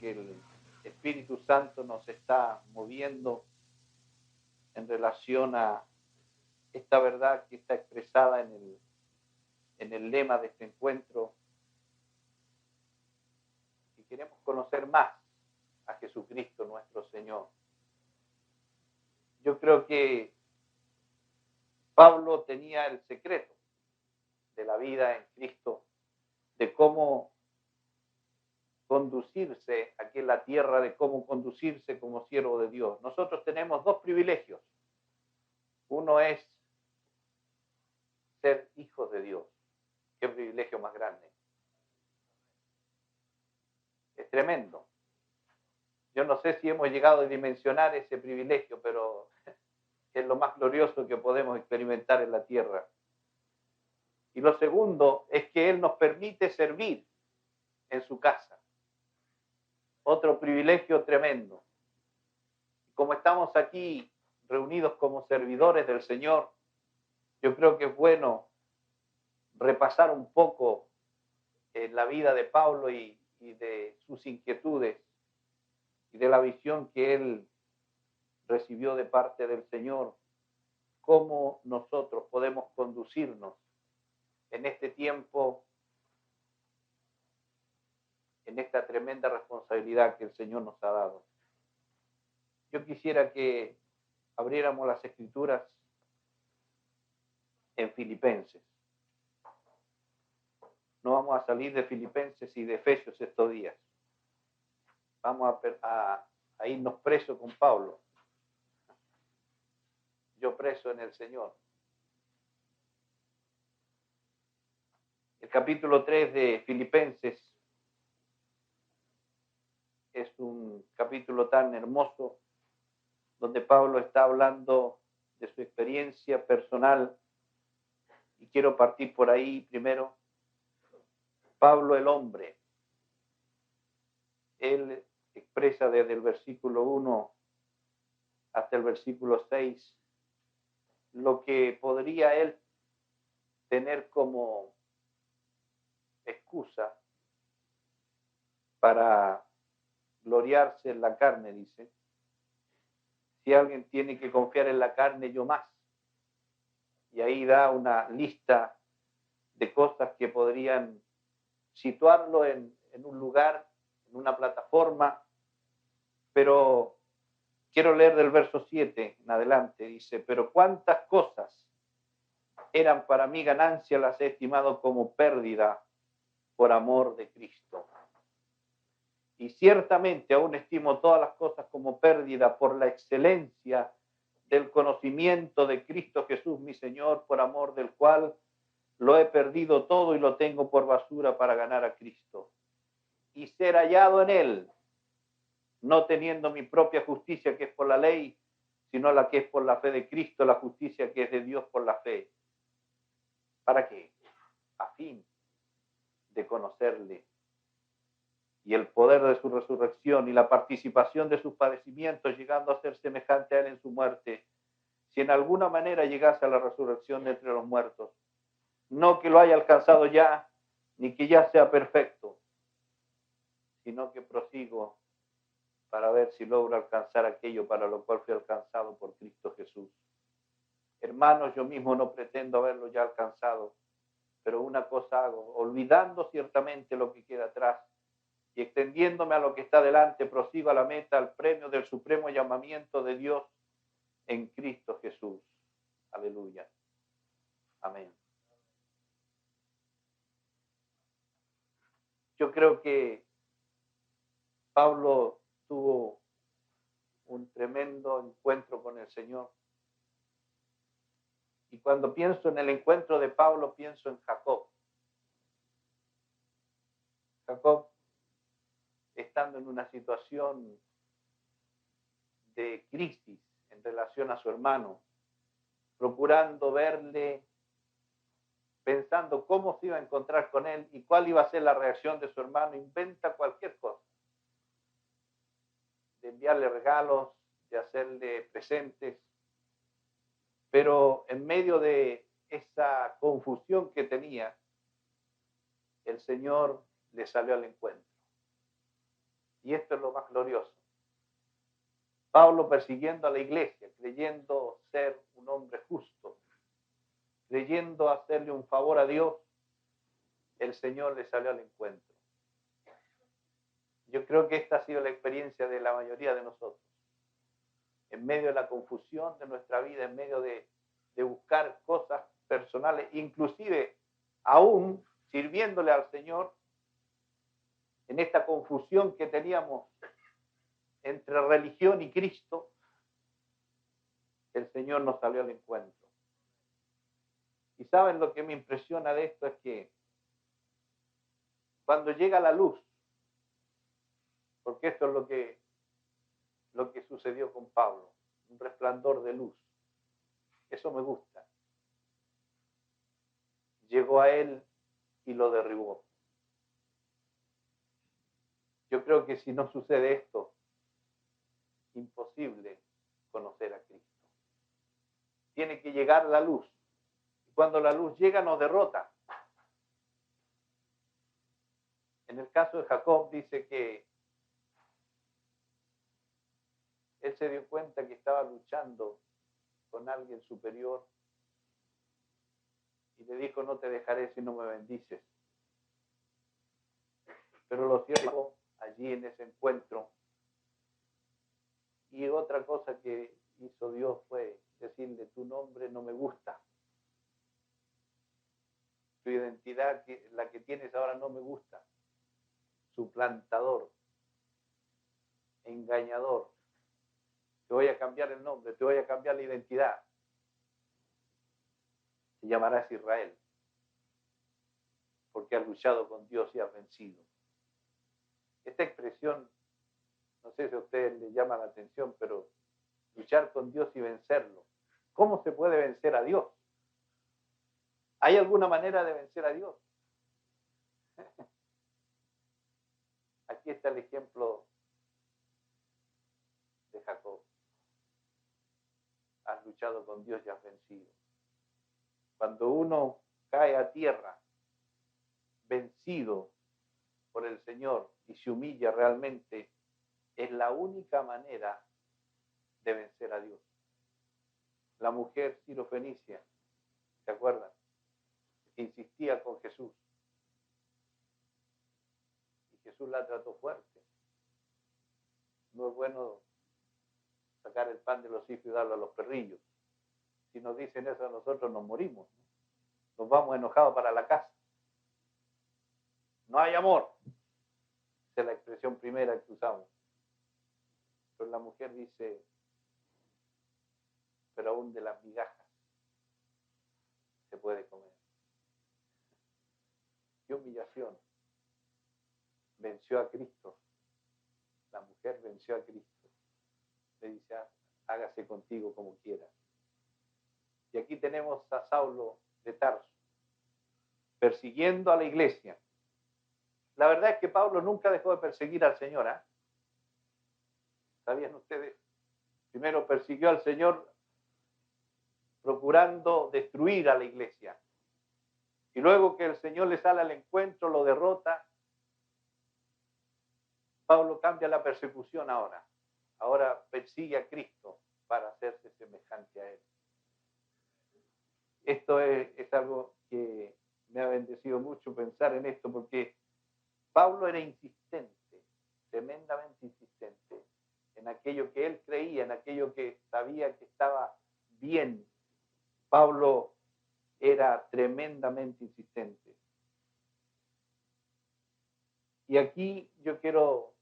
que el Espíritu Santo nos está moviendo en relación a esta verdad que está expresada en el lema de este encuentro. Y queremos conocer más a Jesucristo nuestro Señor. Yo creo que Pablo tenía el secreto de la vida en Cristo, de cómo conducirse aquí en la tierra, de cómo conducirse como siervo de Dios. Nosotros tenemos dos privilegios. Uno es ser hijos de Dios. Qué privilegio más grande. Es tremendo. Yo no sé si hemos llegado a dimensionar ese privilegio, pero es lo más glorioso que podemos experimentar en la tierra. Y lo segundo es que Él nos permite servir en su casa. Otro privilegio tremendo. Como estamos aquí reunidos como servidores del Señor, yo creo que es bueno repasar un poco la vida de Pablo y de sus inquietudes y de la visión que él recibió de parte del Señor, cómo nosotros podemos conducirnos en este tiempo, en esta tremenda responsabilidad que el Señor nos ha dado. Yo quisiera que abriéramos las Escrituras en Filipenses. No vamos a salir de Filipenses y de Efesios estos días. Vamos a irnos presos con Pablo. Yo preso en el Señor. El capítulo 3 de Filipenses es un capítulo tan hermoso donde Pablo está hablando de su experiencia personal y quiero partir por ahí primero. Pablo el hombre, él expresa desde el versículo 1 hasta el versículo 6 lo que podría él tener como excusa para gloriarse en la carne, dice. Si alguien tiene que confiar en la carne, yo más. Y ahí da una lista de cosas que podrían situarlo en un lugar, en una plataforma, pero quiero leer del verso 7 en adelante, dice, pero cuántas cosas eran para mí ganancia, las he estimado como pérdida por amor de Cristo. Y ciertamente aún estimo todas las cosas como pérdida por la excelencia del conocimiento de Cristo Jesús, mi Señor, por amor del cual lo he perdido todo y lo tengo por basura para ganar a Cristo. Y ser hallado en Él, no teniendo mi propia justicia que es por la ley, sino la que es por la fe de Cristo, la justicia que es de Dios por la fe. ¿Para qué? A fin de conocerle y el poder de su resurrección y la participación de sus padecimientos, llegando a ser semejante a Él en su muerte, si en alguna manera llegase a la resurrección de entre los muertos. No que lo haya alcanzado ya, ni que ya sea perfecto, sino que prosigo para ver si logro alcanzar aquello para lo cual fui alcanzado por Cristo Jesús. Hermanos, yo mismo no pretendo haberlo ya alcanzado, pero una cosa hago, olvidando ciertamente lo que queda atrás y extendiéndome a lo que está delante, prosigo a la meta, al premio del supremo llamamiento de Dios en Cristo Jesús. Aleluya. Amén. Yo creo que Pablo tuvo un tremendo encuentro con el Señor. Y cuando pienso en el encuentro de Pablo, pienso en Jacob. Jacob, estando en una situación de crisis en relación a su hermano, procurando verle, pensando cómo se iba a encontrar con él y cuál iba a ser la reacción de su hermano, inventa cualquier cosa. De enviarle regalos, de hacerle presentes, pero en medio de esa confusión que tenía, el Señor le salió al encuentro. Y esto es lo más glorioso. Pablo persiguiendo a la iglesia, creyendo ser un hombre justo, creyendo hacerle un favor a Dios, el Señor le salió al encuentro. Yo creo que esta ha sido la experiencia de la mayoría de nosotros. En medio de la confusión de nuestra vida, en medio de buscar cosas personales, inclusive aún sirviéndole al Señor, en esta confusión que teníamos entre religión y Cristo, el Señor nos salió al encuentro. Y saben lo que me impresiona de esto es que cuando llega la luz, porque esto es lo que sucedió con Pablo, un resplandor de luz, eso me gusta. Llegó a él y lo derribó. Yo creo que si no sucede esto, imposible conocer a Cristo. Tiene que llegar la luz. Y cuando la luz llega, nos derrota. En el caso de Jacob dice que él se dio cuenta que estaba luchando con alguien superior y le dijo, no te dejaré si no me bendices. Pero lo cierto allí en ese encuentro. Y otra cosa que hizo Dios fue decirle, tu nombre no me gusta. Tu identidad, la que tienes ahora, no me gusta. Suplantador, engañador. Te voy a cambiar el nombre, te voy a cambiar la identidad. Te llamarás Israel, porque has luchado con Dios y has vencido. Esta expresión, no sé si a ustedes les llama la atención, pero luchar con Dios y vencerlo. ¿Cómo se puede vencer a Dios? ¿Hay alguna manera de vencer a Dios? Aquí está el ejemplo de Jacob. Has luchado con Dios y has vencido. Cuando uno cae a tierra, vencido por el Señor y se humilla realmente, es la única manera de vencer a Dios. La mujer sirofenicia, ¿se acuerdan? Insistía con Jesús. Y Jesús la trató fuerte. No es bueno sacar el pan de los hijos y darlo a los perrillos. Si nos dicen eso a nosotros, nos morimos. Nos vamos enojados para la casa. No hay amor. Esa es la expresión primera que usamos. Pero la mujer dice, pero aún de las migajas se puede comer. Qué humillación. Venció a Cristo. La mujer venció a Cristo. Le dice, hágase contigo como quieras. Y aquí tenemos a Saulo de Tarso, persiguiendo a la iglesia. La verdad es que Pablo nunca dejó de perseguir al Señor. ¿Sabían ustedes? Primero persiguió al Señor procurando destruir a la iglesia. Y luego que el Señor le sale al encuentro, lo derrota, Pablo cambia la persecución ahora. Ahora persigue a Cristo para hacerse semejante a Él. Esto es algo que me ha bendecido mucho pensar en esto, porque Pablo era insistente, tremendamente insistente, en aquello que él creía, en aquello que sabía que estaba bien. Pablo era tremendamente insistente. Y aquí yo quiero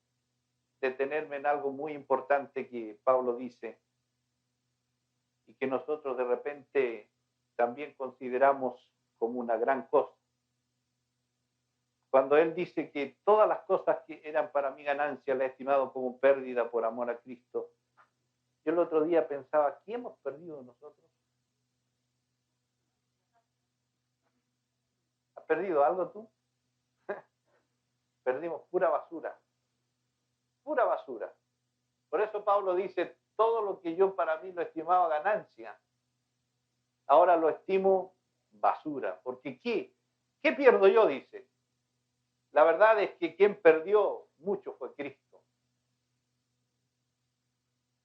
detenerme en algo muy importante que Pablo dice y que nosotros de repente también consideramos como una gran cosa. Cuando él dice que todas las cosas que eran para mi ganancia las he estimado como pérdida por amor a Cristo, yo el otro día pensaba, ¿qué hemos perdido nosotros? ¿Has perdido algo tú? Perdimos pura basura. Pura basura. Por eso Pablo dice, todo lo que yo para mí lo estimaba ganancia, ahora lo estimo basura. Porque ¿qué pierdo yo? Dice. La verdad es que quien perdió mucho fue Cristo.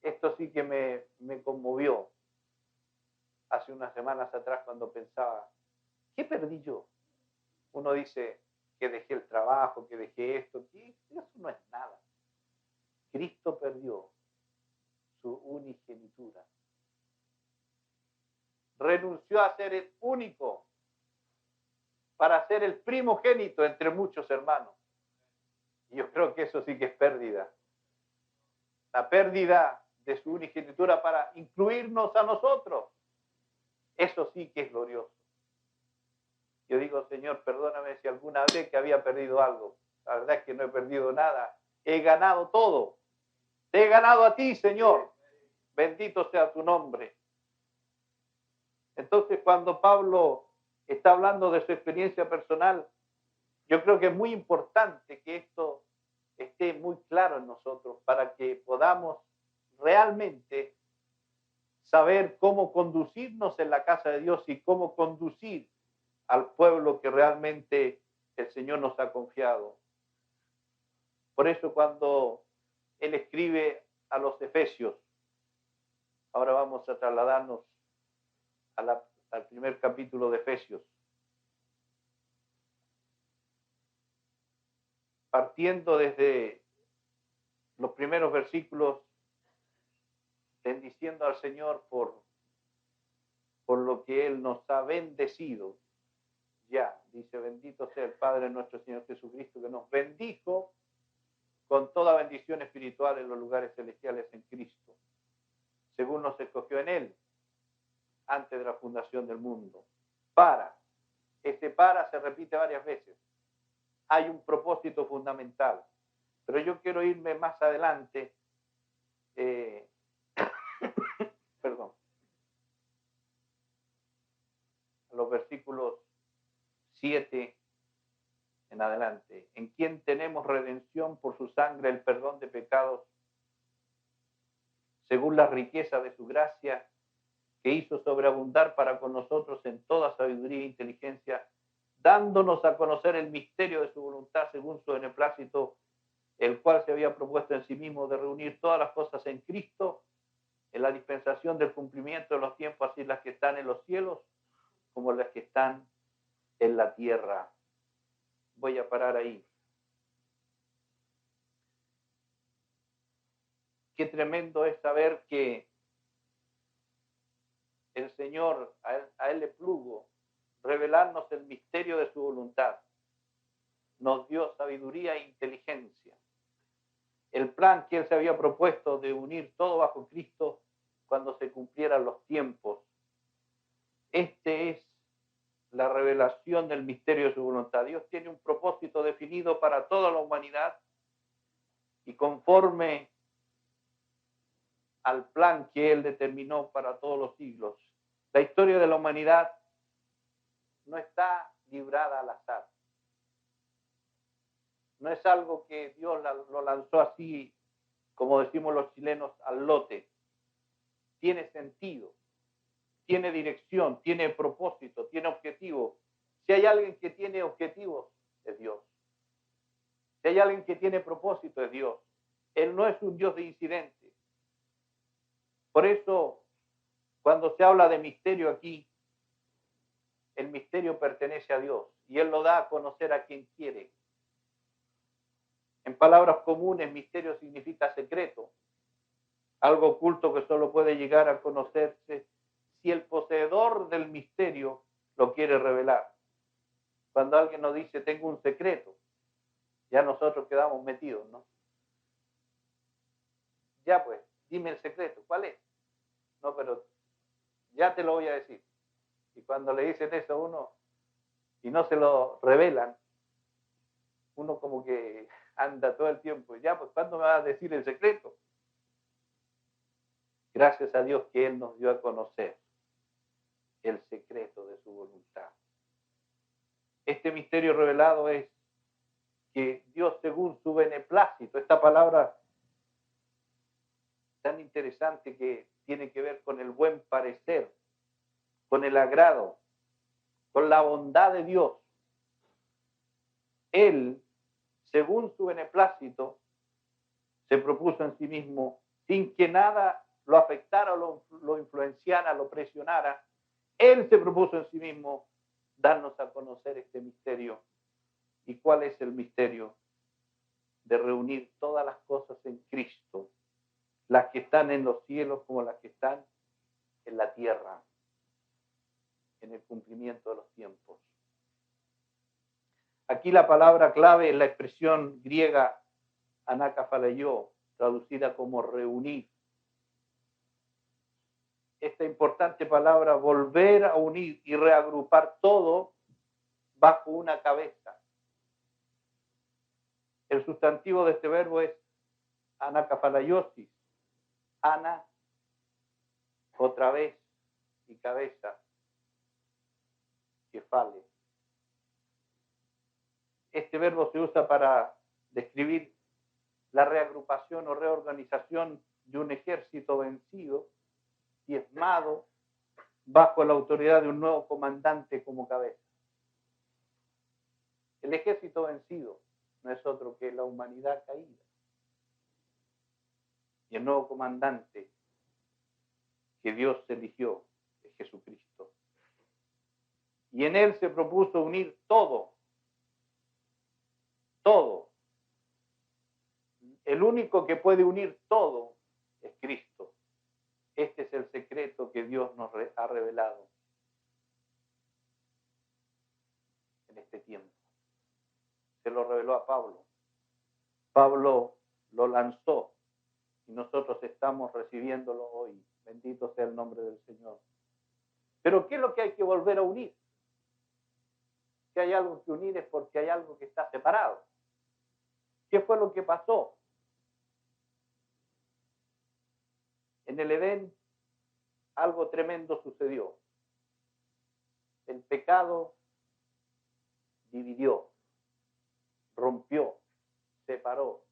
Esto sí que me conmovió hace unas semanas atrás cuando pensaba, ¿qué perdí yo? Uno dice que dejé el trabajo, que dejé esto, que eso no es nada. Cristo perdió su unigenitura. Renunció a ser el único para ser el primogénito entre muchos hermanos. Y yo creo que eso sí que es pérdida. La pérdida de su unigenitura para incluirnos a nosotros. Eso sí que es glorioso. Yo digo, Señor, perdóname si alguna vez que había perdido algo. La verdad es que no he perdido nada. He ganado todo. Te he ganado a ti, Señor. Bendito sea tu nombre. Entonces, cuando Pablo está hablando de su experiencia personal, yo creo que es muy importante que esto esté muy claro en nosotros para que podamos realmente saber cómo conducirnos en la casa de Dios y cómo conducir al pueblo que realmente el Señor nos ha confiado. Por eso cuando él escribe a los Efesios, ahora vamos a trasladarnos al primer capítulo de Efesios, partiendo desde los primeros versículos, bendiciendo al Señor por lo que Él nos ha bendecido. Ya, dice, bendito sea el Padre nuestro Señor Jesucristo, que nos bendijo con toda bendición espiritual en los lugares celestiales en Cristo, según nos escogió en Él, antes de la fundación del mundo. Este para se repite varias veces. Hay un propósito fundamental. Pero yo quiero irme más adelante, perdón, a los versículos 7 en adelante, en quien tenemos redención por su sangre, el perdón de pecados, según la riqueza de su gracia, que hizo sobreabundar para con nosotros en toda sabiduría e inteligencia, dándonos a conocer el misterio de su voluntad según su beneplácito, el cual se había propuesto en sí mismo de reunir todas las cosas en Cristo, en la dispensación del cumplimiento de los tiempos, así las que están en los cielos como las que están en la tierra. Voy a parar ahí. Qué tremendo es saber que el Señor, a él le plugo revelarnos el misterio de su voluntad. Nos dio sabiduría e inteligencia. El plan que Él se había propuesto de unir todo bajo Cristo cuando se cumplieran los tiempos. Este es la revelación del misterio de su voluntad. Dios tiene un propósito definido para toda la humanidad y conforme al plan que Él determinó para todos los siglos. La historia de la humanidad no está librada al azar. No es algo que Dios lo lanzó así, como decimos los chilenos, al lote. Tiene sentido, tiene dirección, tiene propósito, tiene objetivo. Si hay alguien que tiene objetivos, es Dios. Si hay alguien que tiene propósito, es Dios. Él no es un Dios de incidentes. Por eso, cuando se habla de misterio aquí, el misterio pertenece a Dios y Él lo da a conocer a quien quiere. En palabras comunes, misterio significa secreto, algo oculto que solo puede llegar a conocerse si el poseedor del misterio lo quiere revelar. Cuando alguien nos dice, tengo un secreto, ya nosotros quedamos metidos, ¿no? Ya pues, dime el secreto, ¿cuál es? No, pero ya te lo voy a decir. Y cuando le dicen eso a uno y no se lo revelan, uno como que anda todo el tiempo, ya pues, ¿cuándo me vas a decir el secreto? Gracias a Dios que Él nos dio a conocer el secreto de su voluntad. Este misterio revelado es que Dios, según su beneplácito, esta palabra tan interesante que tiene que ver con el buen parecer, con el agrado, con la bondad de Dios. Él, según su beneplácito, se propuso en sí mismo sin que nada lo afectara o lo influenciara, lo presionara. Él se propuso en sí mismo darnos a conocer este misterio. ¿Y cuál es el misterio? De reunir todas las cosas en Cristo, las que están en los cielos como las que están en la tierra, en el cumplimiento de los tiempos. Aquí la palabra clave es la expresión griega anakaphalaió, traducida como reunir. Esta importante palabra, volver a unir y reagrupar todo bajo una cabeza. El sustantivo de este verbo es anakaphalaiosis. Ana, otra vez, y cabeza, kefale. Este verbo se usa para describir la reagrupación o reorganización de un ejército vencido, diezmado, bajo la autoridad de un nuevo comandante como cabeza. El ejército vencido no es otro que la humanidad caída. Y el nuevo comandante que Dios eligió es Jesucristo. Y en él se propuso unir todo. Todo. El único que puede unir todo es Cristo. Este es el secreto que Dios nos ha revelado en este tiempo. Se lo reveló a Pablo. Pablo lo lanzó y nosotros estamos recibiéndolo hoy. Bendito sea el nombre del Señor. Pero ¿qué es lo que hay que volver a unir? Si hay algo que unir es porque hay algo que está separado. ¿Qué fue lo que pasó? En el Edén algo tremendo sucedió. El pecado dividió, rompió, separó.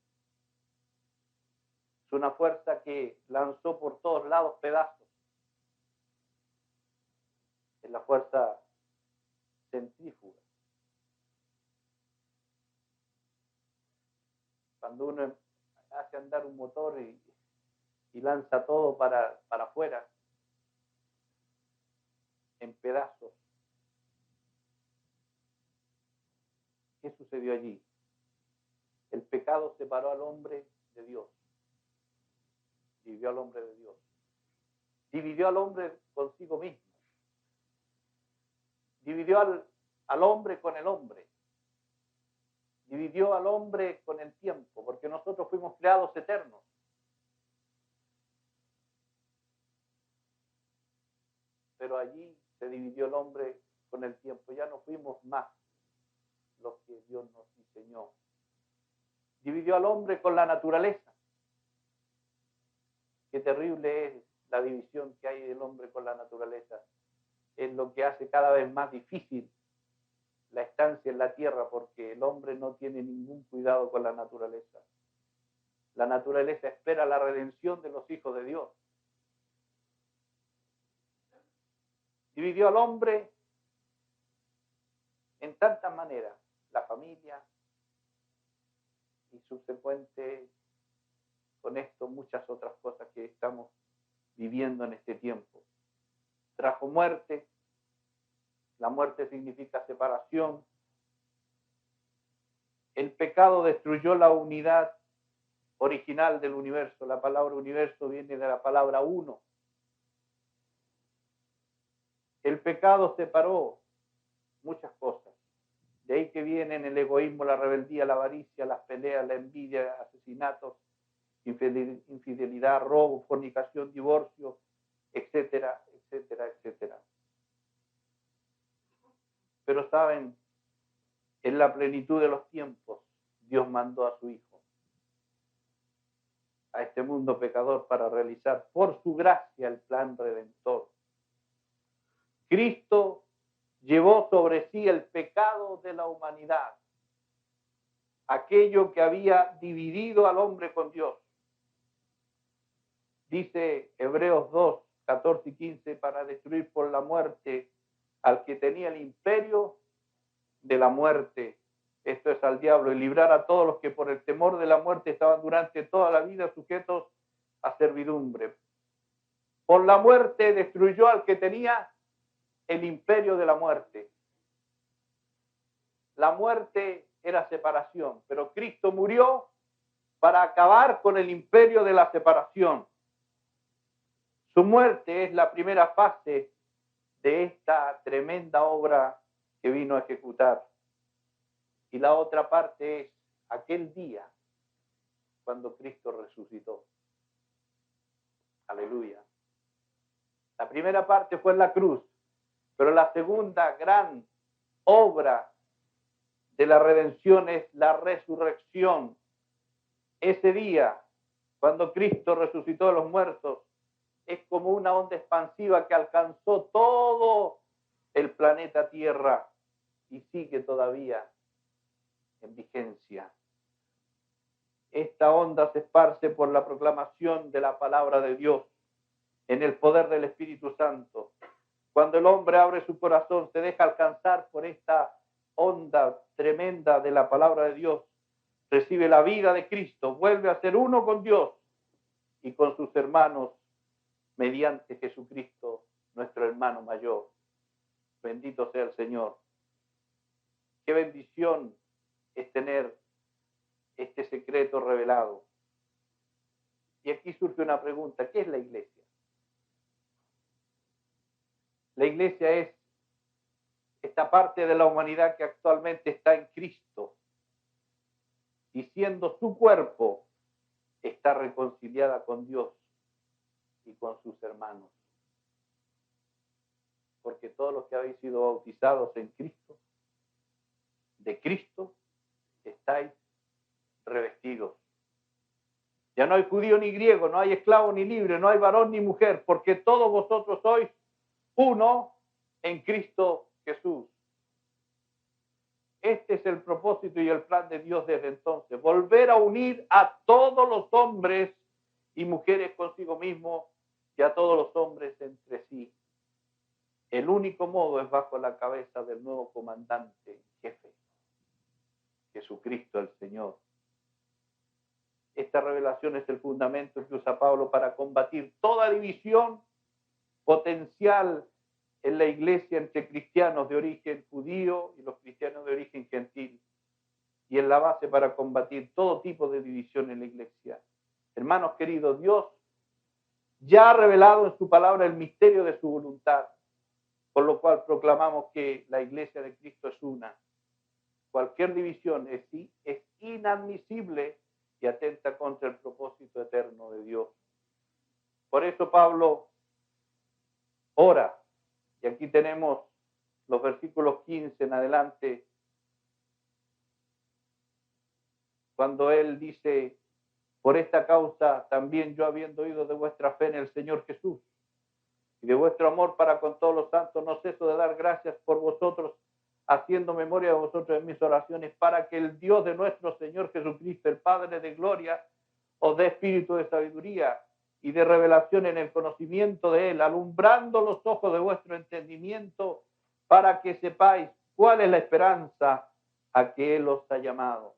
Es una fuerza que lanzó por todos lados pedazos. Es la fuerza centrífuga. Cuando uno hace andar un motor y lanza todo para afuera, en pedazos. ¿Qué sucedió allí? El pecado separó al hombre de Dios. Dividió al hombre de Dios. Dividió al hombre consigo mismo. Dividió al hombre con el hombre. Dividió al hombre con el tiempo, porque nosotros fuimos creados eternos. Pero allí se dividió el hombre con el tiempo. Ya no fuimos más los que Dios nos diseñó. Dividió al hombre con la naturaleza. Qué terrible es la división que hay del hombre con la naturaleza. Es lo que hace cada vez más difícil la estancia en la tierra, porque el hombre no tiene ningún cuidado con la naturaleza. La naturaleza espera la redención de los hijos de Dios. Dividió al hombre en tantas maneras, la familia y subsecuente con esto muchas otras cosas que estamos viviendo en este tiempo. Trajo muerte, la muerte significa separación. El pecado destruyó la unidad original del universo. La palabra universo viene de la palabra uno. El pecado separó muchas cosas. De ahí que vienen el egoísmo, la rebeldía, la avaricia, las peleas, la envidia, asesinatos, infidelidad, robo, fornicación, divorcio, etcétera, etcétera, etcétera. Pero saben, en la plenitud de los tiempos, Dios mandó a su Hijo a este mundo pecador para realizar por su gracia el plan redentor. Cristo llevó sobre sí el pecado de la humanidad, aquello que había dividido al hombre con Dios. Dice Hebreos 2, 14 y 15, para destruir por la muerte al que tenía el imperio de la muerte, esto es al diablo, y librar a todos los que por el temor de la muerte estaban durante toda la vida sujetos a servidumbre. Por la muerte destruyó al que tenía el imperio de la muerte. La muerte era separación, pero Cristo murió para acabar con el imperio de la separación. Su muerte es la primera fase de esta tremenda obra que vino a ejecutar. Y la otra parte es aquel día cuando Cristo resucitó. Aleluya. La primera parte fue en la cruz, pero la segunda gran obra de la redención es la resurrección. Ese día, cuando Cristo resucitó de los muertos, es como una onda expansiva que alcanzó todo el planeta Tierra y sigue todavía en vigencia. Esta onda se esparce por la proclamación de la palabra de Dios en el poder del Espíritu Santo. Cuando el hombre abre su corazón, se deja alcanzar por esta onda tremenda de la palabra de Dios, recibe la vida de Cristo, vuelve a ser uno con Dios y con sus hermanos mediante Jesucristo, nuestro hermano mayor. Bendito sea el Señor. Qué bendición es tener este secreto revelado. Y aquí surge una pregunta: ¿qué es la iglesia? La iglesia es esta parte de la humanidad que actualmente está en Cristo y siendo su cuerpo está reconciliada con Dios y con sus hermanos. Porque todos los que habéis sido bautizados en Cristo, de Cristo, estáis revestidos. Ya no hay judío ni griego, no hay esclavo ni libre, no hay varón ni mujer, porque todos vosotros sois uno en Cristo Jesús. Este es el propósito y el plan de Dios desde entonces, volver a unir a todos los hombres y mujeres consigo mismo y a todos los hombres entre sí. El único modo es bajo la cabeza del nuevo comandante jefe, Jesucristo el Señor. Esta revelación es el fundamento que usa Pablo para combatir toda división potencial en la iglesia entre cristianos de origen judío y los cristianos de origen gentil, y en la base para combatir todo tipo de división en la iglesia. Hermanos queridos, Dios ya ha revelado en su palabra el misterio de su voluntad, por lo cual proclamamos que la iglesia de Cristo es una. Cualquier división es inadmisible y atenta contra el propósito eterno de Dios. Por eso Pablo ora, y aquí tenemos los versículos 15 en adelante, cuando él dice: por esta causa también yo, habiendo oído de vuestra fe en el Señor Jesús y de vuestro amor para con todos los santos, no ceso de dar gracias por vosotros, haciendo memoria de vosotros en mis oraciones, para que el Dios de nuestro Señor Jesucristo, el Padre de gloria, os dé espíritu de sabiduría y de revelación en el conocimiento de Él, alumbrando los ojos de vuestro entendimiento, para que sepáis cuál es la esperanza a que Él os ha llamado.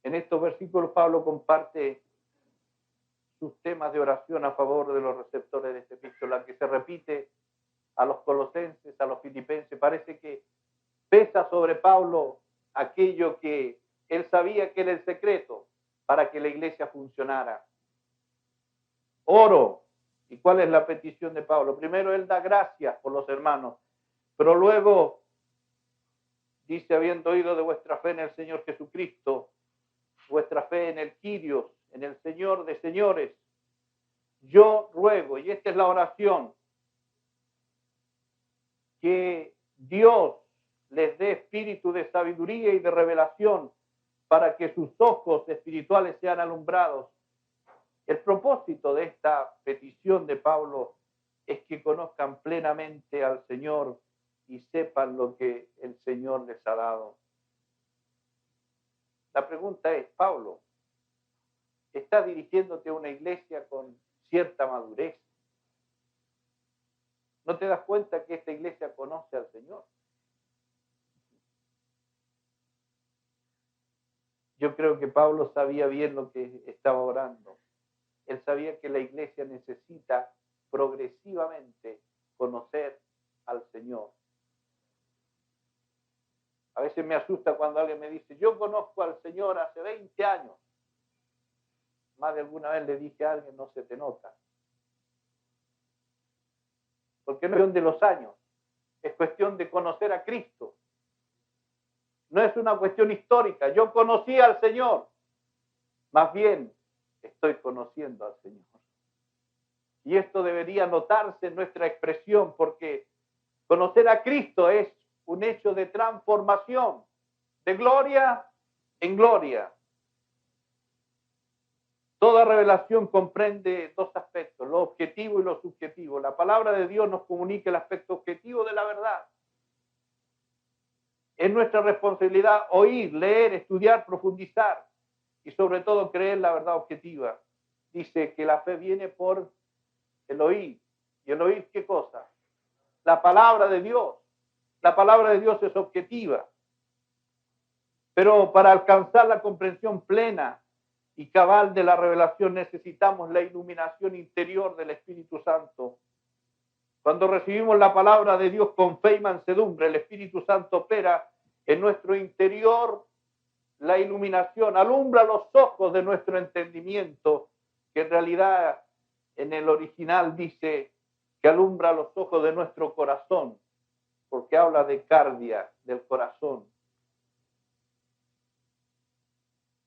En estos versículos Pablo comparte sus temas de oración a favor de los receptores de esta epístola, que se repite a los colosenses, a los filipenses. Parece que pesa sobre Pablo aquello que él sabía que era el secreto para que la iglesia funcionara. Oro. ¿Y cuál es la petición de Pablo? Primero él da gracias por los hermanos, pero luego dice: habiendo oído de vuestra fe en el Señor Jesucristo, vuestra fe en el Kyrios, en el Señor de señores, yo ruego, y esta es la oración, que Dios les dé espíritu de sabiduría y de revelación para que sus ojos espirituales sean alumbrados. El propósito de esta petición de Pablo es que conozcan plenamente al Señor y sepan lo que el Señor les ha dado. La pregunta es: Pablo, ¿estás dirigiéndote a una iglesia con cierta madurez? ¿No te das cuenta que esta iglesia conoce al Señor? Yo creo que Pablo sabía bien lo que estaba orando. Él sabía que la iglesia necesita progresivamente conocer al Señor. A veces me asusta cuando alguien me dice, yo conozco al Señor hace 20 años. Más de alguna vez le dije a alguien, no se te nota. Porque no es cuestión de los años, es cuestión de conocer a Cristo. No es una cuestión histórica. Yo conocí al Señor. Más bien, estoy conociendo al Señor. Y esto debería notarse en nuestra expresión, porque conocer a Cristo es un hecho de transformación, de gloria en gloria. Toda revelación comprende dos aspectos, lo objetivo y lo subjetivo. La palabra de Dios nos comunica el aspecto objetivo de la verdad. Es nuestra responsabilidad oír, leer, estudiar, profundizar y sobre todo creer la verdad objetiva. Dice que la fe viene por el oír. ¿Y el oír qué cosa? La palabra de Dios. La palabra de Dios es objetiva. Pero para alcanzar la comprensión plena y cabal de la revelación necesitamos la iluminación interior del Espíritu Santo. Cuando recibimos la palabra de Dios con fe y mansedumbre, el Espíritu Santo opera en nuestro interior la iluminación, alumbra los ojos de nuestro entendimiento, que en realidad en el original dice que alumbra los ojos de nuestro corazón, porque habla de cardia, del corazón.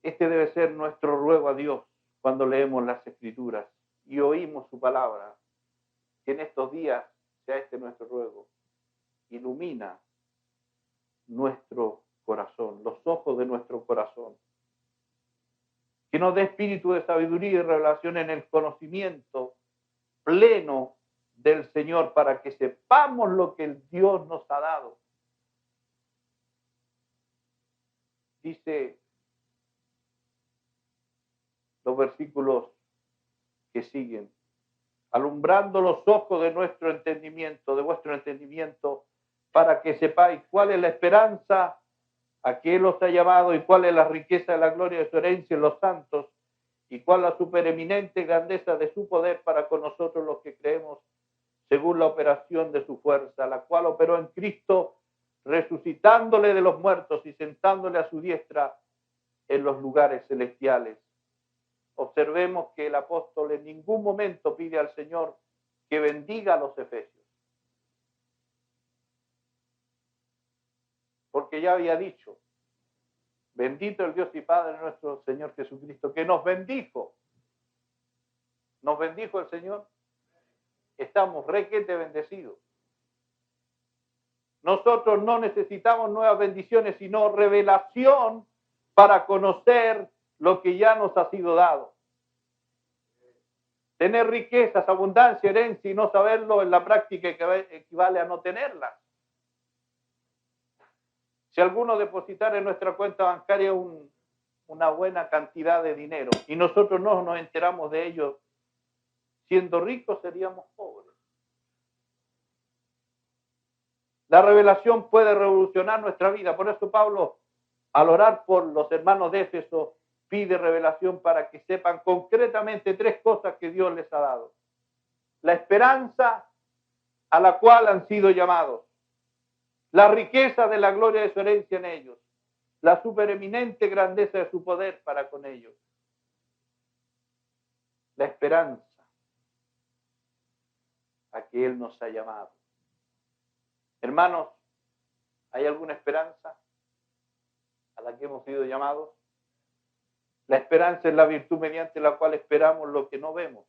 Este debe ser nuestro ruego a Dios cuando leemos las Escrituras y oímos su palabra. Que en estos días sea este nuestro ruego. Ilumina nuestro corazón, los ojos de nuestro corazón. Que nos dé espíritu de sabiduría y revelación en el conocimiento pleno del Señor para que sepamos lo que el Dios nos ha dado. Dice los versículos que siguen, alumbrando los ojos de nuestro entendimiento, de vuestro entendimiento, para que sepáis cuál es la esperanza a que Él os ha llamado y cuál es la riqueza de la gloria de su herencia en los santos y cuál la supereminente grandeza de su poder para con nosotros los que creemos según la operación de su fuerza, la cual operó en Cristo, resucitándole de los muertos y sentándole a su diestra en los lugares celestiales. Observemos que el apóstol en ningún momento pide al Señor que bendiga a los efesios. Porque ya había dicho, bendito el Dios y Padre nuestro Señor Jesucristo, que nos bendijo. ¿Nos bendijo el Señor? Estamos requete bendecidos. Nosotros no necesitamos nuevas bendiciones, sino revelación para conocer lo que ya nos ha sido dado. Tener riquezas, abundancia, herencia y no saberlo en la práctica equivale a no tenerlas. Si alguno depositara en nuestra cuenta bancaria una buena cantidad de dinero y nosotros no nos enteramos de ello, siendo ricos seríamos pobres. La revelación puede revolucionar nuestra vida. Por eso Pablo, al orar por los hermanos de Éfeso, pide revelación para que sepan concretamente tres cosas que Dios les ha dado. La esperanza a la cual han sido llamados, la riqueza de la gloria de su herencia en ellos, la supereminente grandeza de su poder para con ellos. La esperanza a que Él nos ha llamado. Hermanos, ¿hay alguna esperanza a la que hemos sido llamados? La esperanza es la virtud mediante la cual esperamos lo que no vemos.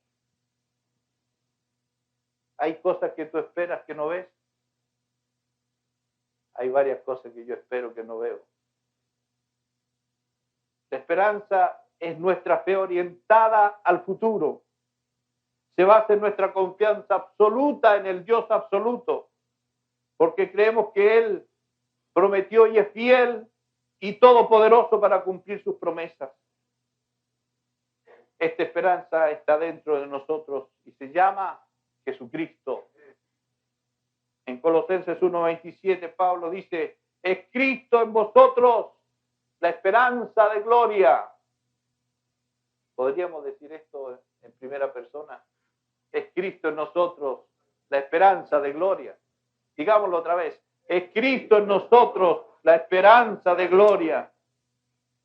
¿Hay cosas que tú esperas que no ves? Hay varias cosas que yo espero que no veo. La esperanza es nuestra fe orientada al futuro. Se basa en nuestra confianza absoluta en el Dios absoluto, porque creemos que Él prometió y es fiel y todopoderoso para cumplir sus promesas. Esta esperanza está dentro de nosotros y se llama Jesucristo. En Colosenses 1:27 Pablo dice, es Cristo en vosotros la esperanza de gloria. ¿Podríamos decir esto en primera persona? Es Cristo en nosotros, la esperanza de gloria. Digámoslo otra vez. Es Cristo en nosotros, la esperanza de gloria.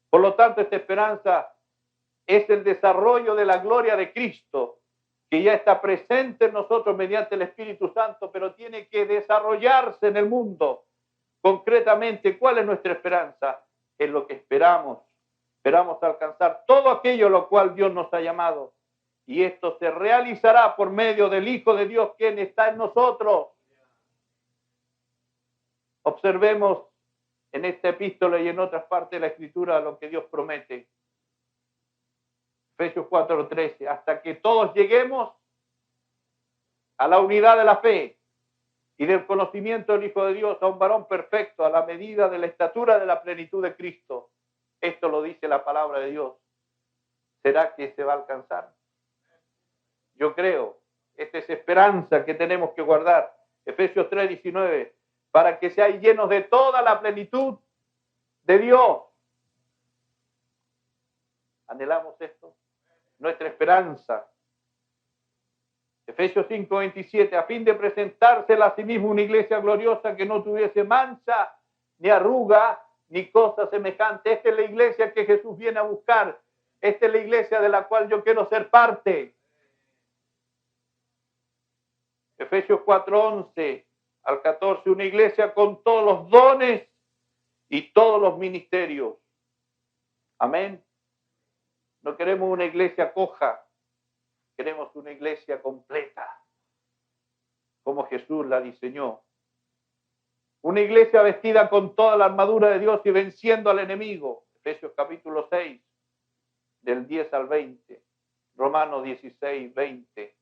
Por lo tanto, esta esperanza es el desarrollo de la gloria de Cristo, que ya está presente en nosotros mediante el Espíritu Santo, pero tiene que desarrollarse en el mundo. Concretamente, ¿cuál es nuestra esperanza? Es lo que esperamos. Esperamos alcanzar todo aquello a lo cual Dios nos ha llamado. Y esto se realizará por medio del Hijo de Dios, quien está en nosotros. Observemos en esta epístola y en otras partes de la Escritura lo que Dios promete. Efesios 4:13, hasta que todos lleguemos a la unidad de la fe y del conocimiento del Hijo de Dios, a un varón perfecto, a la medida de la estatura de la plenitud de Cristo. Esto lo dice la palabra de Dios. ¿Será que se va a alcanzar? Yo creo, esta es esperanza que tenemos que guardar. Efesios 3:19, para que seáis llenos de toda la plenitud de Dios. ¿Anhelamos esto? Nuestra esperanza. Efesios 5:27, a fin de presentársela a sí mismo una iglesia gloriosa que no tuviese mancha, ni arruga, ni cosa semejante. Esta es la iglesia que Jesús viene a buscar. Esta es la iglesia de la cual yo quiero ser parte. Efesios 4:11 al 14, una iglesia con todos los dones y todos los ministerios. Amén. No queremos una iglesia coja, queremos una iglesia completa, como Jesús la diseñó. Una iglesia vestida con toda la armadura de Dios y venciendo al enemigo. Efesios capítulo 6, del 10 al 20. Romanos 16, 20.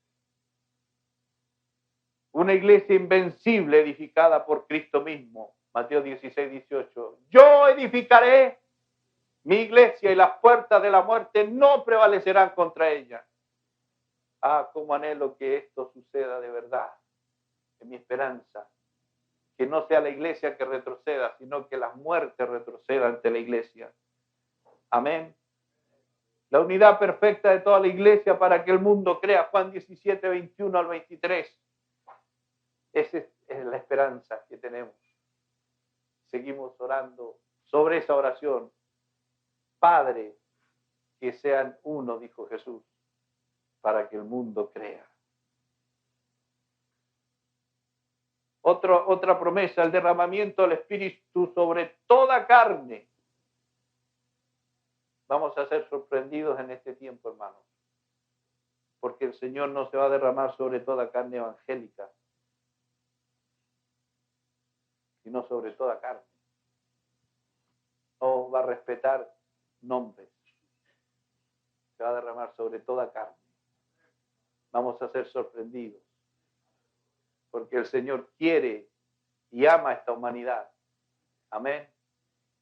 Una iglesia invencible edificada por Cristo mismo. Mateo 16, 18. Yo edificaré mi iglesia y las puertas de la muerte no prevalecerán contra ella. Ah, cómo anhelo que esto suceda de verdad. Es mi esperanza. Que no sea la iglesia que retroceda, sino que la muerte retroceda ante la iglesia. Amén. La unidad perfecta de toda la iglesia para que el mundo crea. Juan 17, 21 al 23. Esa es la esperanza que tenemos. Seguimos orando sobre esa oración. Padre, que sean uno, dijo Jesús, para que el mundo crea. Otra promesa, el derramamiento del Espíritu sobre toda carne. Vamos a ser sorprendidos en este tiempo, hermanos, porque el Señor no se va a derramar sobre toda carne evangélica, sino sobre toda carne. No va a respetar nombres. Se va a derramar sobre toda carne. Vamos a ser sorprendidos. Porque el Señor quiere y ama a esta humanidad. Amén.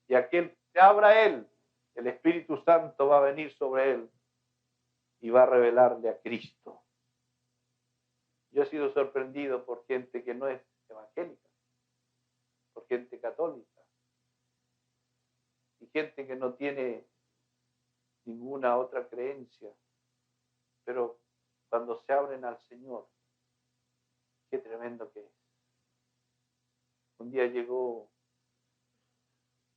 Y aquel que se abra a Él, el Espíritu Santo va a venir sobre Él y va a revelarle a Cristo. Yo he sido sorprendido por gente que no es evangélica, por gente católica y gente que no tiene ninguna otra creencia, pero cuando se abren al Señor, qué tremendo que es. Un día llegó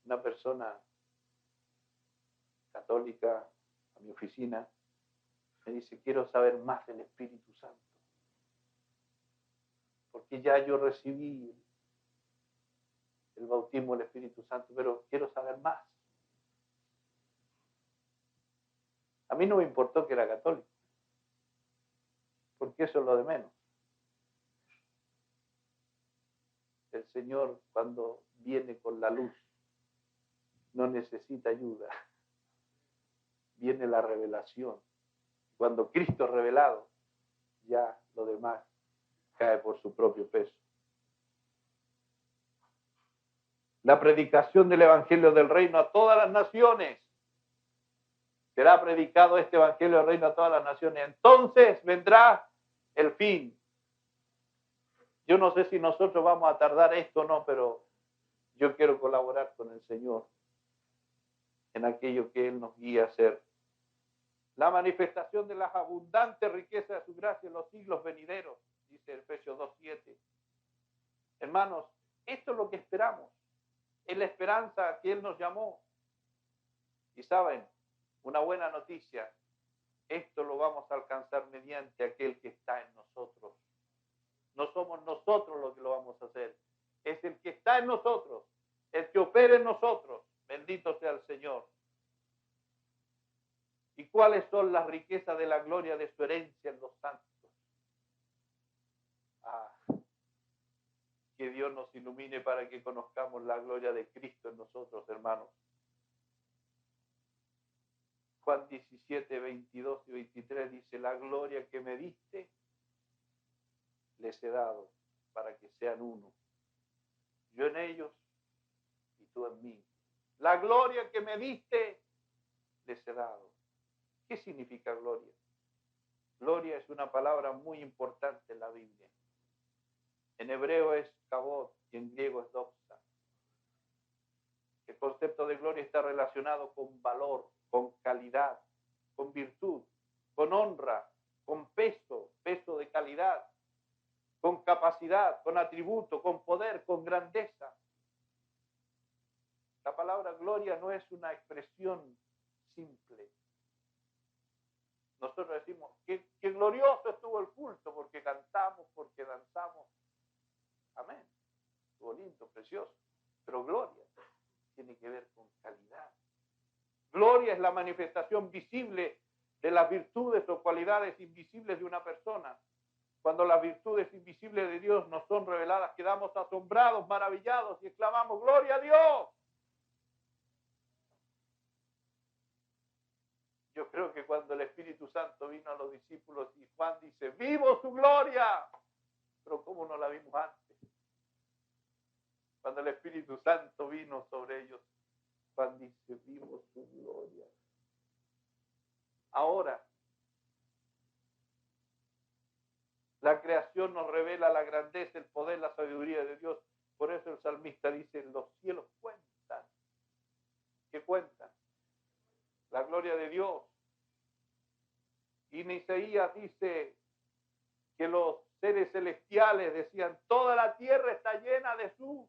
una persona católica a mi oficina, me dice, quiero saber más del Espíritu Santo, porque ya yo recibí el bautismo del Espíritu Santo, pero quiero saber más. A mí no me importó que era católico, porque eso es lo de menos. El Señor, cuando viene con la luz, no necesita ayuda. Viene la revelación. Cuando Cristo es revelado, ya lo demás cae por su propio peso. La predicación del Evangelio del Reino a todas las naciones. Será predicado este Evangelio del Reino a todas las naciones. Entonces vendrá el fin. Yo no sé si nosotros vamos a tardar esto o no, pero yo quiero colaborar con el Señor en aquello que Él nos guía a hacer. La manifestación de las abundantes riquezas de su gracia en los siglos venideros, dice Efesios 2:7. Hermanos, esto es lo que esperamos. Es la esperanza a que Él nos llamó. Y saben, una buena noticia, esto lo vamos a alcanzar mediante aquel que está en nosotros. No somos nosotros los que lo vamos a hacer. Es el que está en nosotros, el que opera en nosotros. Bendito sea el Señor. ¿Y cuáles son las riquezas de la gloria de su herencia en los santos? Que Dios nos ilumine para que conozcamos la gloria de Cristo en nosotros, hermanos. Juan 17, 22 y 23 dice, la gloria que me diste, les he dado para que sean uno. Yo en ellos y tú en mí. La gloria que me diste, les he dado. ¿Qué significa gloria? Gloria es una palabra muy importante en la Biblia. En hebreo es kabod y en griego es doxa. El concepto de gloria está relacionado con valor, con calidad, con virtud, con honra, con peso de calidad, con capacidad, con atributo, con poder, con grandeza. La palabra gloria no es una expresión simple. Nosotros decimos que glorioso estuvo el culto porque cantamos, porque danzamos. Amén. Estuvo lindo, precioso. Pero gloria tiene que ver con calidad. Gloria es la manifestación visible de las virtudes o cualidades invisibles de una persona. Cuando las virtudes invisibles de Dios nos son reveladas, quedamos asombrados, maravillados y exclamamos, ¡Gloria a Dios! Yo creo que cuando el Espíritu Santo vino a los discípulos y Juan dice, ¡vivo su gloria! Pero ¿cómo no la vimos antes? Cuando el Espíritu Santo vino sobre ellos, Juan dice, ¡vivo su gloria! Ahora, la creación nos revela la grandeza, el poder, la sabiduría de Dios. Por eso el salmista dice, los cielos cuentan. ¿Qué cuentan? La gloria de Dios. Y en Isaías dice que los seres celestiales decían, toda la tierra está llena de su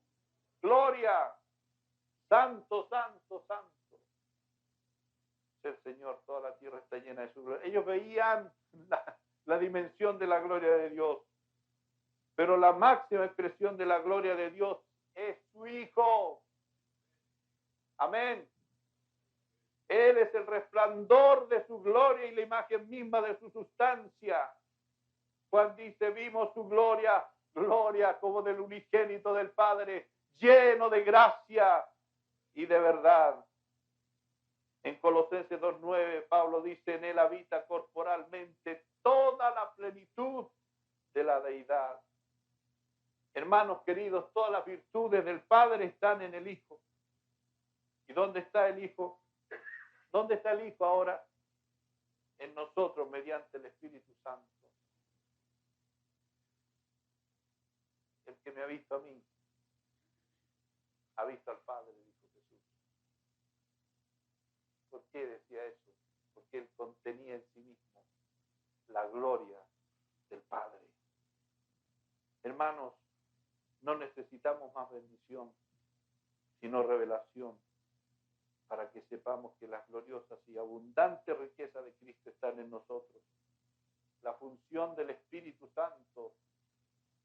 gloria. Santo, santo, santo. El Señor, toda la tierra está llena de su gloria. Ellos veían la dimensión de la gloria de Dios. Pero la máxima expresión de la gloria de Dios es su Hijo. Amén. Él es el resplandor de su gloria y la imagen misma de su sustancia. Juan dice, vimos su gloria, gloria como del unigénito del Padre, lleno de gracia y de verdad. En Colosenses 2:9, Pablo dice, en él habita corporalmente toda la plenitud de la deidad. Hermanos queridos, todas las virtudes del Padre están en el Hijo. ¿Y dónde está el Hijo? ¿Dónde está el Hijo ahora? En nosotros, mediante el Espíritu Santo. El que me ha visto a mí, ha visto al Padre, dijo Jesús. ¿Por qué decía eso? Porque Él contenía en sí mismo la gloria del Padre. Hermanos, no necesitamos más bendición, sino revelación, para que sepamos que las gloriosas y abundantes riquezas de Cristo están en nosotros. La función del Espíritu Santo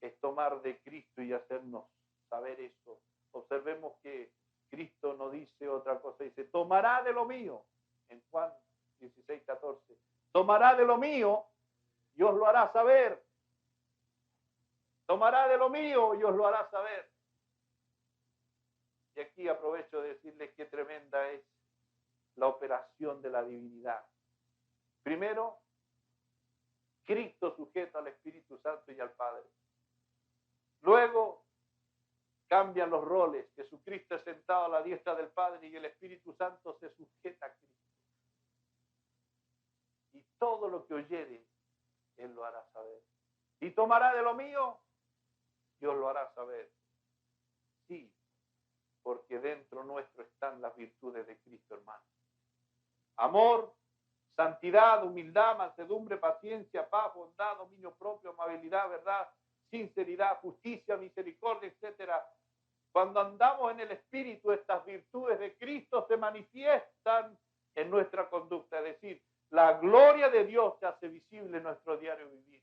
es tomar de Cristo y hacernos saber eso. Observemos que Cristo no dice otra cosa, dice, tomará de lo mío, en Juan 16:14, tomará de lo mío y os lo hará saber. Tomará de lo mío y os lo hará saber. Y aquí aprovecho de decirles qué tremenda es la operación de la divinidad. Primero, Cristo sujeto al Espíritu Santo y al Padre. Luego, cambian los roles. Jesucristo es sentado a la diestra del Padre y el Espíritu Santo se sujeta a Cristo. Y todo lo que oyere, Él lo hará saber. Y tomará de lo mío, Dios lo hará saber. Sí, porque dentro nuestro están las virtudes de Cristo, hermano. Amor, santidad, humildad, mansedumbre, paciencia, paz, bondad, dominio propio, amabilidad, verdad, sinceridad, justicia, misericordia, etcétera. Cuando andamos en el Espíritu, estas virtudes de Cristo se manifiestan en nuestra conducta. Es decir, la gloria de Dios se hace visible en nuestro diario vivir.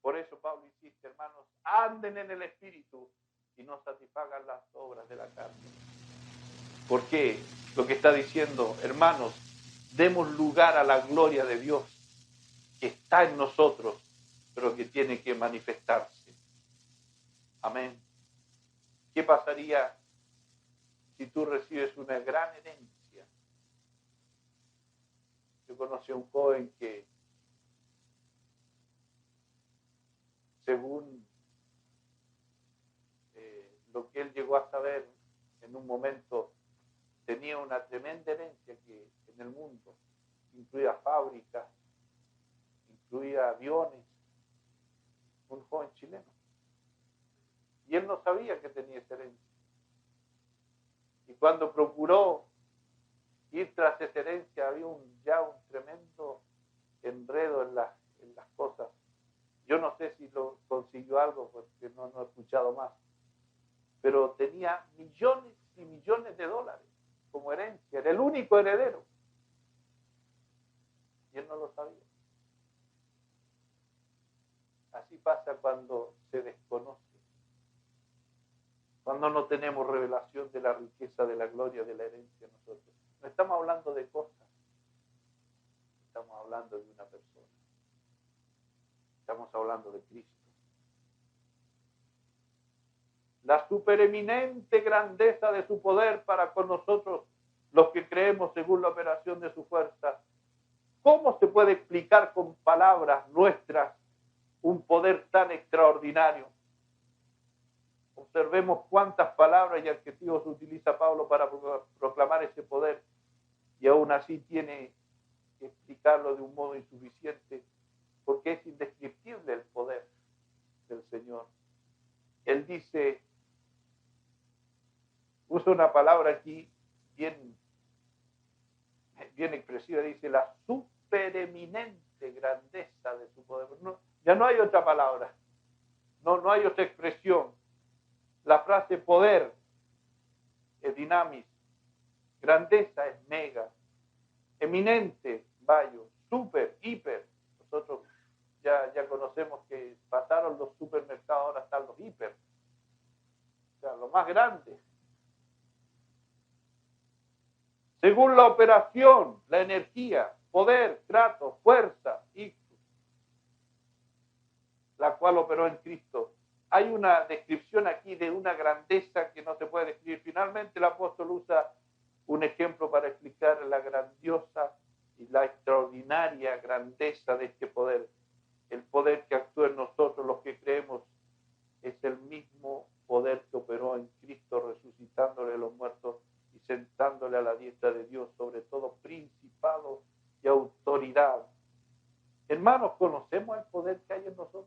Por eso Pablo insiste, hermanos, anden en el Espíritu y no satisfagan las obras de la carne. ¿Por qué? Lo que está diciendo, hermanos, demos lugar a la gloria de Dios que está en nosotros, pero que tiene que manifestarse. Amén. ¿Qué pasaría si tú recibes una gran herencia? Yo conocí a un joven que, según lo que él llegó a saber en un momento, tenía una tremenda herencia que en el mundo incluía fábricas, incluía aviones, un joven chileno. Y él no sabía que tenía esa herencia. Y cuando procuró ir tras esa herencia, había ya un tremendo enredo en las cosas. Yo no sé si lo consiguió algo, porque no he escuchado más. Pero tenía millones y millones de dólares como herencia. Era el único heredero. Y él no lo sabía. Así pasa cuando se desconoce. Cuando no tenemos revelación de la riqueza, de la gloria, de la herencia nosotros. No estamos hablando de cosas. Estamos hablando de una persona. Estamos hablando de Cristo. La supereminente grandeza de su poder para con nosotros, los que creemos según la operación de su fuerza. ¿Cómo se puede explicar con palabras nuestras un poder tan extraordinario? Observemos cuántas palabras y adjetivos utiliza Pablo para proclamar ese poder, y aún así tiene que explicarlo de un modo insuficiente, porque es indescriptible el poder del Señor. Él dice, usa una palabra aquí bien expresiva, dice la supereminente grandeza de su poder. No, ya no hay otra palabra, no hay otra expresión. La frase poder es dinamis, grandeza es mega, eminente, bayo, super, hiper. Nosotros ya conocemos que pasaron los supermercados, ahora están los hiper. O sea, lo más grande. Según la operación, la energía, poder, trato, fuerza, la cual operó en Cristo. Hay una descripción aquí de una grandeza que no se puede describir. Finalmente el apóstol usa un ejemplo para explicar la grandiosa y la extraordinaria grandeza de este poder. El poder que actúa en nosotros, los que creemos, es el mismo poder que operó en Cristo, resucitándole a los muertos y sentándole a la diestra de Dios, sobre todo principado y autoridad. Hermanos, ¿conocemos el poder que hay en nosotros?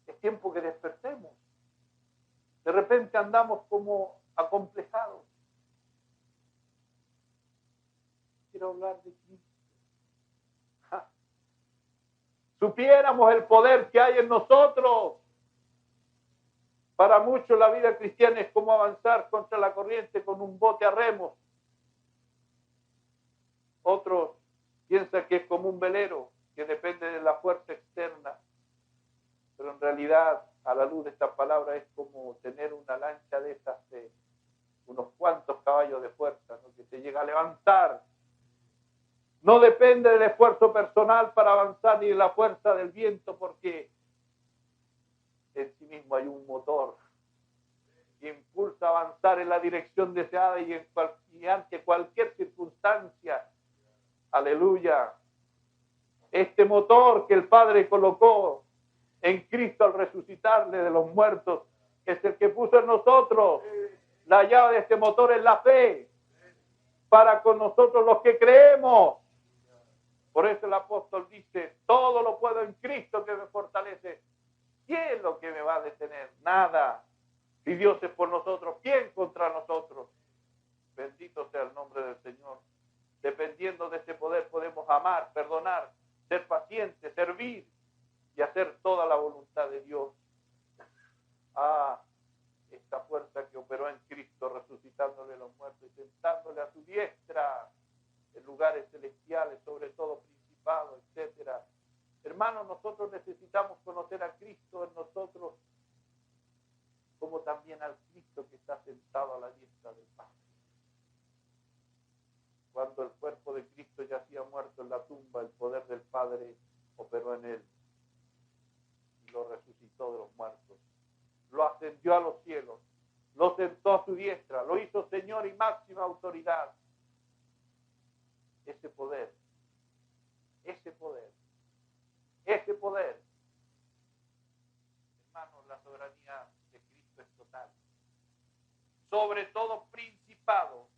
Es tiempo que despertemos. De repente andamos como acomplejados. Quiero hablar de Cristo. Supiéramos el poder que hay en nosotros. Para muchos la vida cristiana es como avanzar contra la corriente con un bote a remos. Otros piensan que es como un velero que depende de la fuerza externa. Pero en realidad, a la luz de esta palabra, es como tener una lancha de esas de unos cuantos caballos de fuerza, ¿no? Que te llega a levantar. No depende del esfuerzo personal para avanzar ni de la fuerza del viento, porque en sí mismo hay un motor que impulsa a avanzar en la dirección deseada y ante cualquier circunstancia. Aleluya. Este motor que el Padre colocó en Cristo al resucitarle de los muertos es el que puso en nosotros. La llave de este motor es la fe para con nosotros los que creemos. Por eso el apóstol dice, todo lo puedo en Cristo que me fortalece. ¿Qué es lo que me va a detener? Nada. Si Dios es por nosotros, ¿quién contra nosotros? Bendito sea el nombre del Señor. Dependiendo de ese poder podemos amar, perdonar, ser pacientes, servir y hacer toda la voluntad de Dios. Esta fuerza que operó en Cristo, resucitándole a los muertos y sentándole a su diestra en lugares celestiales, sobre todo principados, etcétera. Hermanos, nosotros necesitamos conocer a Cristo en nosotros, como también al Cristo que está sentado a la diestra del Padre. Cuando el cuerpo de Cristo yacía muerto en la tumba, el poder del Padre operó en él y lo resucitó de los muertos. Lo ascendió a los cielos, lo sentó a su diestra, lo hizo Señor y máxima autoridad. Ese poder, hermanos, la soberanía de Cristo es total. Sobre todo principado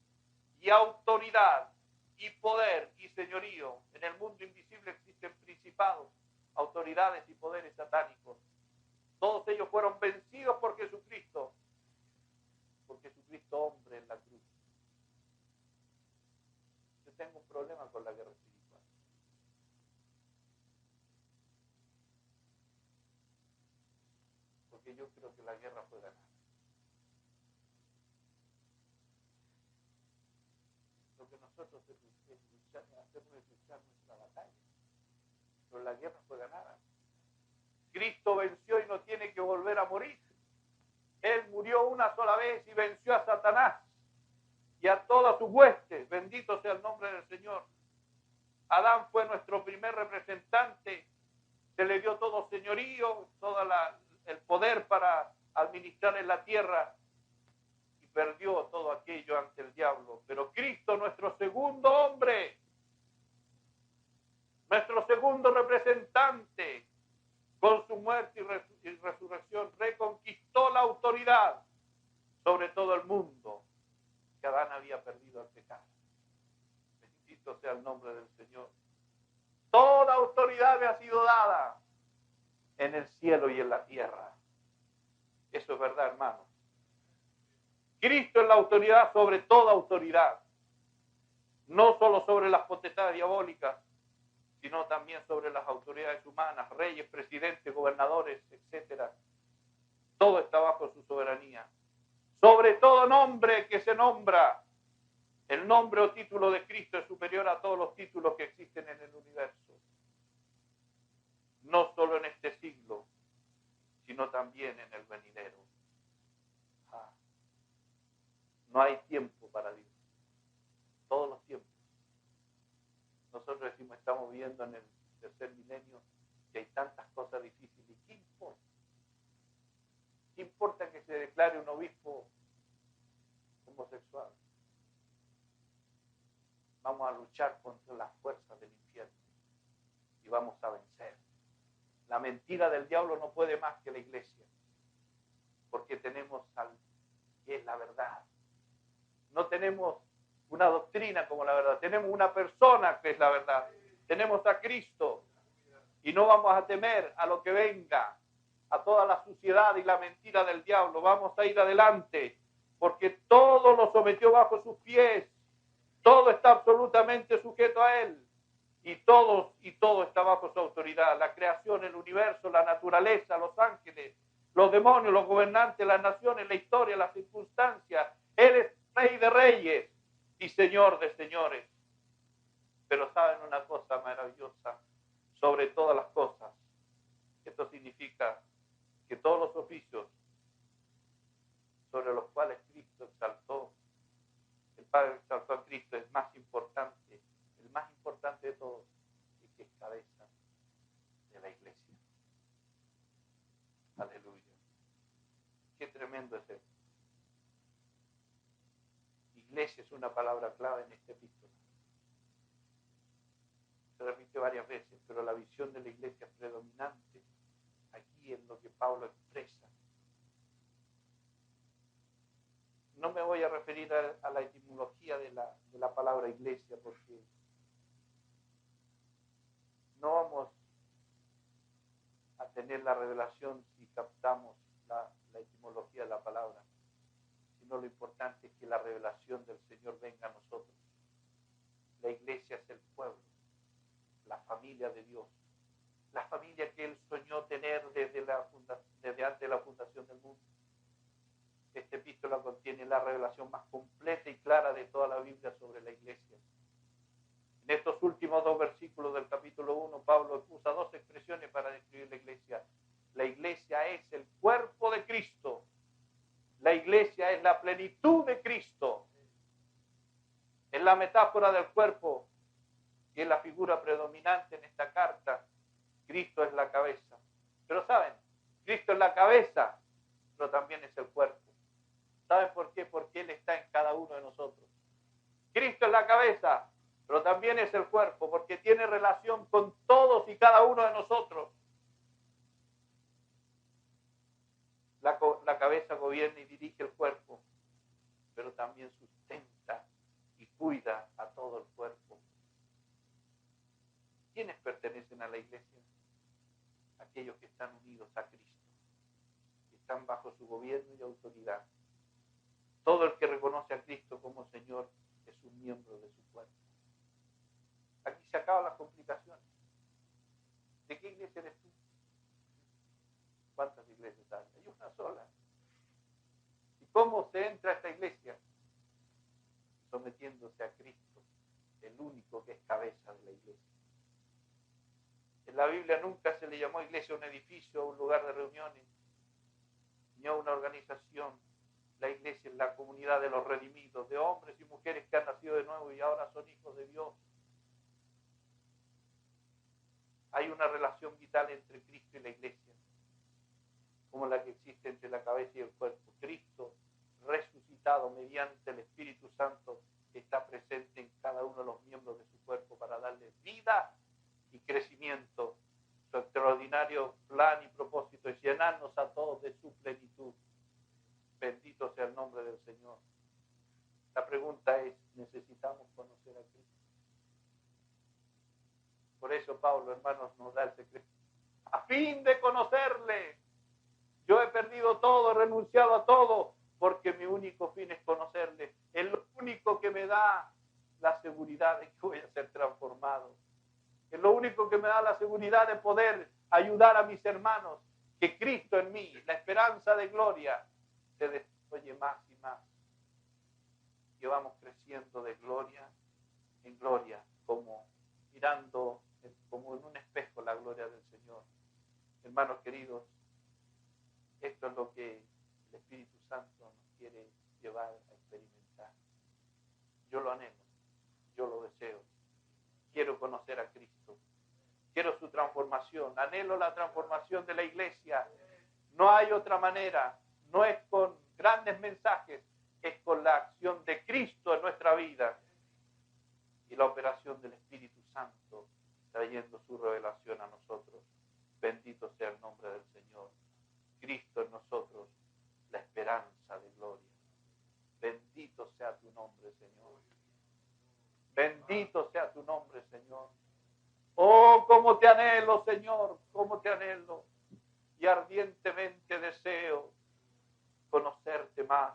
y autoridad y poder y señorío. En el mundo invisible existen principados, autoridades y poderes satánicos. Todos ellos fueron vencidos por Jesucristo hombre en la cruz. Yo tengo un problema con la guerra espiritual. Porque yo creo que la guerra fue ganada. Lo que nosotros hacemos es luchar nuestra batalla. Pero la guerra fue ganada. Cristo venció y no tiene que volver a morir. Él murió una sola vez y venció a Satanás y a todas sus huestes. Bendito sea el nombre del Señor. Adán fue nuestro primer representante. Se le dio todo señorío, todo el poder para administrar en la tierra y perdió todo aquello ante el diablo. Pero Cristo, nuestro segundo hombre, nuestro segundo representante, con su muerte y resurrección, reconquistó la autoridad sobre todo el mundo que Adán había perdido al pecado. Bendito sea el nombre del Señor. Toda autoridad me ha sido dada en el cielo y en la tierra. Eso es verdad, hermano. Cristo es la autoridad sobre toda autoridad. No solo sobre las potestades diabólicas, sino también sobre las autoridades humanas, reyes, presidentes, gobernadores, etcétera. Todo está bajo su soberanía. Sobre todo nombre que se nombra, el nombre o título de Cristo es superior a todos los títulos que existen en el universo. No solo en este siglo, sino también en el venidero. No hay tiempo para Dios. Todos los tiempos. Nosotros decimos, estamos viviendo en el tercer milenio y hay tantas cosas difíciles. ¿Y qué importa? ¿Qué importa que se declare un obispo homosexual? Vamos a luchar contra las fuerzas del infierno y vamos a vencer. La mentira del diablo no puede más que la iglesia, porque tenemos al que es la verdad. No tenemos una doctrina como la verdad, tenemos una persona que es la verdad. Tenemos a Cristo y no vamos a temer a lo que venga, a toda la suciedad y la mentira del diablo. Vamos a ir adelante, porque todo lo sometió bajo sus pies. Todo está absolutamente sujeto a él. Y todo está bajo su autoridad. La creación, el universo, la naturaleza, los ángeles, los demonios, los gobernantes, las naciones, la historia, las circunstancias. Él es Rey de reyes y Señor de señores. Pero saben una cosa maravillosa, sobre todas las cosas. Esto significa que todos los oficios sobre los cuales Cristo exaltó, el Padre exaltó a Cristo, es más importante, el más importante de todos, y que es cabeza de la iglesia. Aleluya. Qué tremendo es esto. Iglesia es una palabra clave en este epístola. Se repite varias veces, pero la visión de la iglesia es predominante aquí en lo que Pablo expresa. No me voy a referir a la etimología de la palabra iglesia, porque no vamos a tener la revelación si captamos la etimología de la palabra, sino lo importante es que la revelación del Señor venga a nosotros. La iglesia es el pueblo, la familia de Dios, la familia que Él soñó tener desde antes de la fundación del mundo. Esta epístola contiene la revelación más completa y clara de toda la Biblia sobre la iglesia. En estos últimos 2 versículos del capítulo 1, Pablo usa 2 expresiones para describir la iglesia. La iglesia es el cuerpo de Cristo. La iglesia es la plenitud de Cristo. Es la metáfora del cuerpo, que es la figura predominante en esta carta. Cristo es la cabeza. Pero ¿saben? Cristo es la cabeza, pero también es el cuerpo. ¿Saben por qué? Porque Él está en cada uno de nosotros. Cristo es la cabeza, pero también es el cuerpo, porque tiene relación con todos y cada uno de nosotros. La cabeza gobierna y dirige el cuerpo, pero también sustenta y cuida a todo el cuerpo. ¿Quiénes pertenecen a la iglesia? Aquellos que están unidos a Cristo, que están bajo su gobierno y autoridad. Todo el que reconoce a Cristo como Señor es un miembro de su cuerpo. Aquí se acaban las complicaciones. ¿De qué iglesia eres tú? ¿Cuántas iglesias hay? Hay una sola. ¿Y cómo se entra a esta iglesia? Sometiéndose a Cristo, el único que es cabeza de la iglesia. En la Biblia nunca se le llamó iglesia a un edificio, a un lugar de reuniones, ni a una organización. La iglesia es la comunidad de los redimidos, de hombres y mujeres que han nacido de nuevo y ahora son hijos de Dios. Hay una relación vital entre Cristo y la iglesia, como la que existe entre la cabeza y el cuerpo. Cristo, resucitado mediante el Espíritu Santo, está presente en cada uno de los miembros de su cuerpo para darle vida y crecimiento. Su extraordinario plan y propósito es llenarnos a todos de su plenitud. Bendito sea el nombre del Señor. La pregunta es, ¿necesitamos conocer a Cristo? Por eso Pablo, hermanos, nos da el secreto. A fin de conocerle. Yo he perdido todo, he renunciado a todo, porque mi único fin es conocerle. Es lo único que me da la seguridad de que voy a ser transformado. Es lo único que me da la seguridad de poder ayudar a mis hermanos. Que Cristo en mí, la esperanza de gloria, se desarrolle más y más. Que vamos creciendo de gloria en gloria, como mirando como en un espejo la gloria del Señor. Hermanos queridos, esto es lo que el Espíritu Santo nos quiere llevar a experimentar. Yo lo anhelo, yo lo deseo. Quiero conocer a Cristo. Quiero su transformación. Anhelo la transformación de la iglesia. No hay otra manera. No es con grandes mensajes, es con la acción de Cristo en nuestra vida y la operación del Espíritu Santo trayendo su revelación a nosotros. Bendito sea el nombre del Señor. Cristo en nosotros, la esperanza de gloria. Bendito sea tu nombre, Señor. Bendito sea tu nombre, Señor. Oh, cómo te anhelo, Señor, cómo te anhelo. Y ardientemente deseo conocerte más.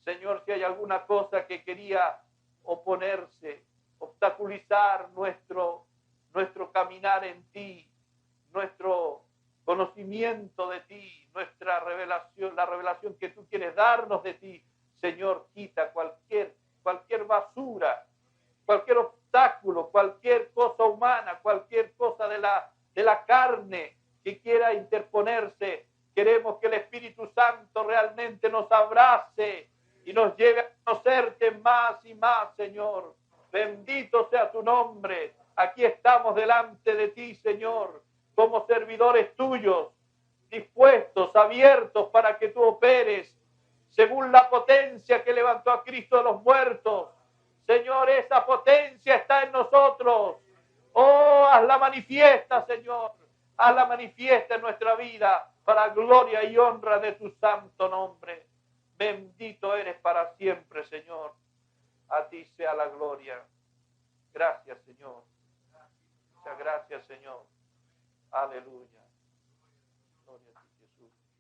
Señor, si hay alguna cosa que quería oponerse, obstaculizar nuestro caminar en ti, nuestro conocimiento de ti, nuestra revelación, la revelación que tú quieres darnos de ti, Señor, quita cualquier basura, cualquier obstáculo, cualquier cosa humana, cualquier cosa de la carne que quiera interponerse. Queremos que el Espíritu Santo realmente nos abrace y nos lleve a conocerte más y más, Señor. Bendito sea tu nombre. Aquí estamos delante de ti, Señor, como servidores tuyos, dispuestos, abiertos para que tú operes según la potencia que levantó a Cristo de los muertos. Señor, esa potencia está en nosotros. Oh, hazla manifiesta, Señor. Hazla manifiesta en nuestra vida para gloria y honra de tu santo nombre. Bendito eres para siempre, Señor. A ti sea la gloria. Gracias, Señor. Muchas gracias, Señor. Aleluya. gloria a ti, Jesús.